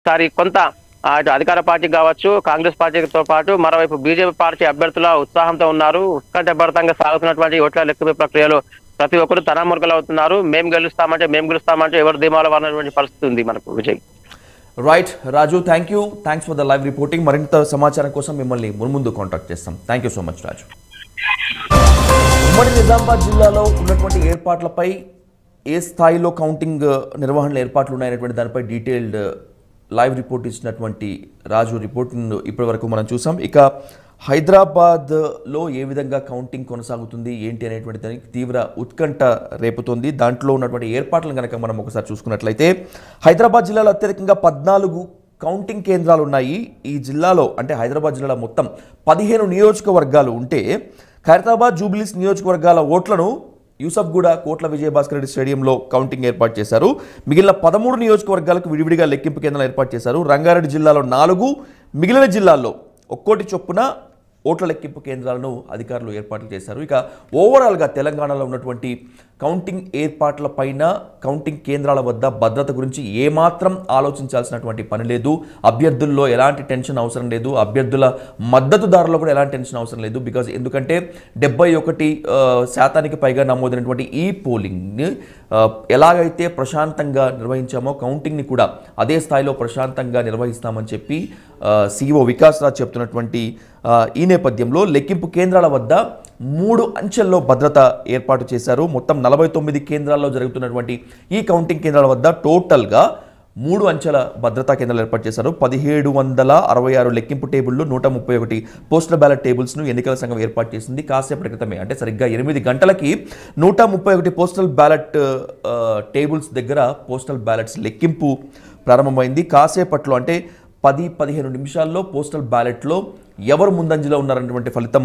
ఈసారి కొంత అటు అధికార పార్టీ కావచ్చు, కాంగ్రెస్ పార్టీతో పాటు మరోవైపు బీజేపీ పార్టీ అభ్యర్థుల ఉత్సాహంతో ఉన్నారు. ఉత్కంఠభరితంగా సాగుతున్నటువంటి ఓట్ల లెక్కింపు ప్రక్రియలో ప్రతి ఒక్కరు తనామురుగలవుతున్నారు. మేము గెలుస్తామంటే ఎవరు ధీమాలో ఉన్నటువంటి పరిస్థితి ఉంది మనకు. Vijay, right Raju, thanks for the live reporting. మరింత సమాచారం కోసం మిమ్మల్ని ముందు కాంటాక్ట్ చేస్తాం. థ్యాంక్ యూ సో మచ్ రాజు. ఉమ్మడి నిజామాబాద్ జిల్లాలో ఉన్నటువంటి ఏర్పాట్లపై, ఏ స్థాయిలో కౌంటింగ్ నిర్వహణ ఏర్పాట్లు ఉన్నాయనేటువంటి దానిపై డీటెయిల్డ్ లైవ్ రిపోర్ట్ ఇచ్చినటువంటి రాజు రిపోర్ట్ను ఇప్పటి వరకు మనం చూసాం. ఇక హైదరాబాద్లో ఏ విధంగా కౌంటింగ్ కొనసాగుతుంది ఏంటి అనేటువంటి దానికి తీవ్ర ఉత్కంఠ రేపుతోంది. దాంట్లో ఉన్నటువంటి ఏర్పాట్లను కనుక మనం ఒకసారి చూసుకున్నట్లయితే హైదరాబాద్ జిల్లాలో అత్యధికంగా 14 కౌంటింగ్ కేంద్రాలు ఉన్నాయి. ఈ జిల్లాలో అంటే హైదరాబాద్ జిల్లాలో మొత్తం 15 నియోజకవర్గాలు ఉంటే ఖైరతాబాద్, జూబ్లీస్ నియోజకవర్గాల ఓట్లను యూసఫ్గూడ కోట్ల విజయభాస్కర్ రెడ్డి స్టేడియంలో కౌంటింగ్ ఏర్పాటు చేశారు. మిగిలిన 13 నియోజకవర్గాలకు విడివిడిగా లెక్కింపు కేంద్రాలు ఏర్పాటు చేశారు. రంగారెడ్డి జిల్లాలో 4, మిగిలిన జిల్లాల్లో ఒక్కోటి చొప్పున ఓట్ల లెక్కింపు కేంద్రాలను అధికారులు ఏర్పాట్లు చేశారు. ఇక ఓవరాల్గా తెలంగాణలో ఉన్నటువంటి కౌంటింగ్ ఏర్పాట్లపైన, కౌంటింగ్ కేంద్రాల వద్ద భద్రత గురించి ఏమాత్రం ఆలోచించాల్సినటువంటి పని లేదు. అభ్యర్థుల్లో ఎలాంటి టెన్షన్ అవసరం లేదు. అభ్యర్థుల మద్దతుదారుల్లో కూడా ఎలాంటి టెన్షన్ అవసరం లేదు. ఎందుకంటే 71% పైగా నమోదైనటువంటి ఈ పోలింగ్ని ఎలాగైతే ప్రశాంతంగా నిర్వహించామో కౌంటింగ్ని కూడా అదే స్థాయిలో ప్రశాంతంగా నిర్వహిస్తామని చెప్పి సిఇఓ వికాస్ రాజ్ చెప్తున్నటువంటి ఈ నేపథ్యంలో లెక్కింపు కేంద్రాల వద్ద 3 అంచెల్లో భద్రత ఏర్పాటు చేశారు. మొత్తం 49 కేంద్రాల్లో జరుగుతున్నటువంటి ఈ కౌంటింగ్ కేంద్రాల వద్ద టోటల్గా 3 అంచెల భద్రతా కేంద్రాలు ఏర్పాటు చేశారు. 1766 లెక్కింపు టేబుళ్లు, 131 పోస్టల్ బ్యాలెట్ టేబుల్స్ను ఎన్నికల సంఘం ఏర్పాటు చేసింది. కాసేపటి క్రితమే అంటే సరిగ్గా 8 గంటలకి 131 పోస్టల్ బ్యాలెట్ టేబుల్స్ దగ్గర పోస్టల్ బ్యాలెట్స్ లెక్కింపు ప్రారంభమైంది. కాసేపట్లో అంటే 10-15 నిమిషాల్లో పోస్టల్ బ్యాలెట్లో ఎవరు ముందంజలో ఉన్నారన్నటువంటి ఫలితం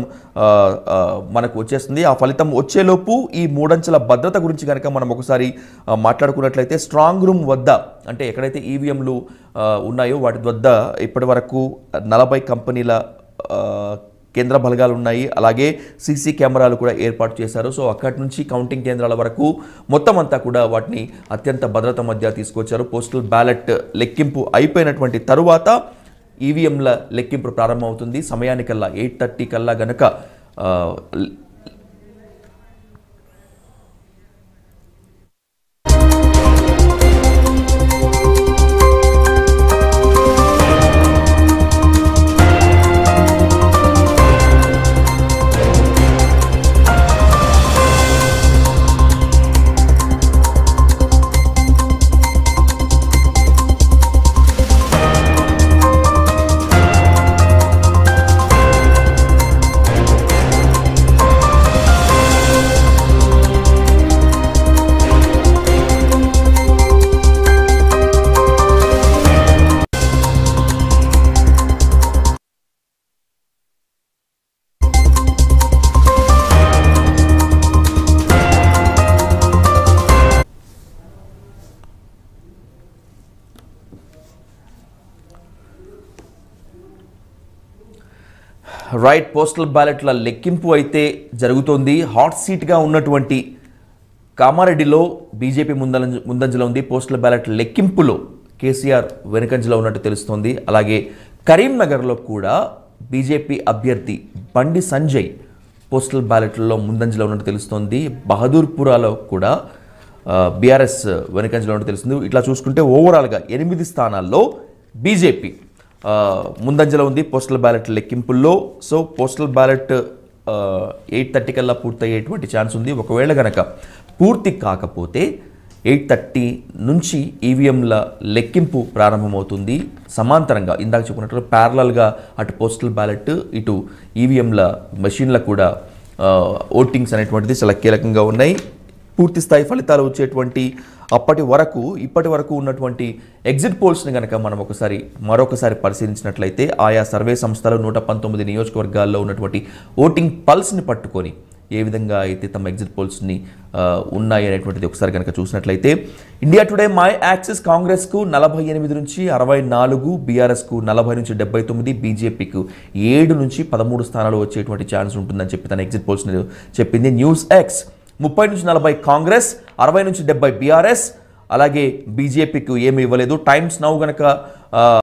మనకు వచ్చేస్తుంది. ఆ ఫలితం వచ్చేలోపు ఈ 3 అంచెల భద్రత గురించి కనుక మనం ఒకసారి మాట్లాడుకున్నట్లయితే స్ట్రాంగ్ రూమ్ వద్ద అంటే ఎక్కడైతే ఈవీఎంలు ఉన్నాయో వాటి వద్ద ఇప్పటి వరకు 40 కంపెనీల కేంద్ర బలగాలు ఉన్నాయి. అలాగే సీసీ కెమెరాలు కూడా ఏర్పాటు చేశారు. సో అక్కడి నుంచి కౌంటింగ్ కేంద్రాల వరకు మొత్తం అంతా కూడా వాటిని అత్యంత భద్రత మధ్య తీసుకొచ్చారు. పోస్టల్ బ్యాలెట్ లెక్కింపు అయిపోయినటువంటి తరువాత ఈవీఎంల లెక్కింపు ప్రారంభమవుతుంది. సమయానికల్లా 8:30 కల్లా గనక రైట్ పోస్టల్ బ్యాలెట్ల లెక్కింపు అయితే జరుగుతోంది. హాట్ సీట్గా ఉన్నటువంటి కామారెడ్డిలో బీజేపీ ముందంజలో ఉంది. పోస్టల్ బ్యాలెట్ లెక్కింపులో కేసీఆర్ వెనుకంజలో ఉన్నట్టు తెలుస్తోంది. అలాగే కరీంనగర్లో కూడా బీజేపీ అభ్యర్థి బండి సంజయ్ పోస్టల్ బ్యాలెట్లలో ముందంజలో ఉన్నట్టు తెలుస్తోంది. బహదూర్పురాలో కూడా బీఆర్ఎస్ వెనుకంజలో ఉన్నట్టు తెలుస్తుంది. ఇట్లా చూసుకుంటే ఓవరాల్గా 8 స్థానాల్లో బీజేపీ ముందంజలో ఉంది పోస్టల్ బ్యాలెట్ లెక్కింపుల్లో. సో పోస్టల్ బ్యాలెట్ 8:30 కల్లా పూర్తయ్యేటువంటి ఛాన్స్ ఉంది. ఒకవేళ కనుక పూర్తి కాకపోతే 8:30 నుంచి ఈవీఎంల లెక్కింపు ప్రారంభమవుతుంది. సమాంతరంగా ఇందాక చెప్పుకున్నట్లు ప్యారలల్గా అటు పోస్టల్ బ్యాలెట్ ఇటు ఈవీఎంల మెషిన్ల కూడా ఓటింగ్స్ అనేటువంటిది చాలా కీలకంగా ఉన్నాయి. పూర్తి స్థాయి ఫలితాలు వచ్చేటువంటి ఇప్పటి వరకు ఉన్నటువంటి ఎగ్జిట్ పోల్స్ని కనుక మనం మరొకసారి పరిశీలించినట్లయితే ఆయా సర్వే సంస్థలు 119 నియోజకవర్గాల్లో ఉన్నటువంటి ఓటింగ్ పల్స్ని పట్టుకొని ఏ విధంగా అయితే తమ ఎగ్జిట్ పోల్స్ని ఉన్నాయి అనేటువంటిది ఒకసారి కనుక చూసినట్లయితే ఇండియా టుడే మై యాక్సిస్ కాంగ్రెస్కు 48 నుంచి 64, బీఆర్ఎస్కు 40 నుంచి 79, బీజేపీకు 7 నుంచి 13 స్థానాలు వచ్చేటువంటి ఛాన్స్ ఉంటుందని చెప్పి తన ఎగ్జిట్ పోల్స్ని చెప్పింది. న్యూస్ ఎక్స్ 30 నుంచి 40 కాంగ్రెస్, 60 నుంచి 70 బీఆర్ఎస్, అలాగే బీజేపీకి ఏమి ఇవ్వలేదు. టైమ్స్ నౌ కనుక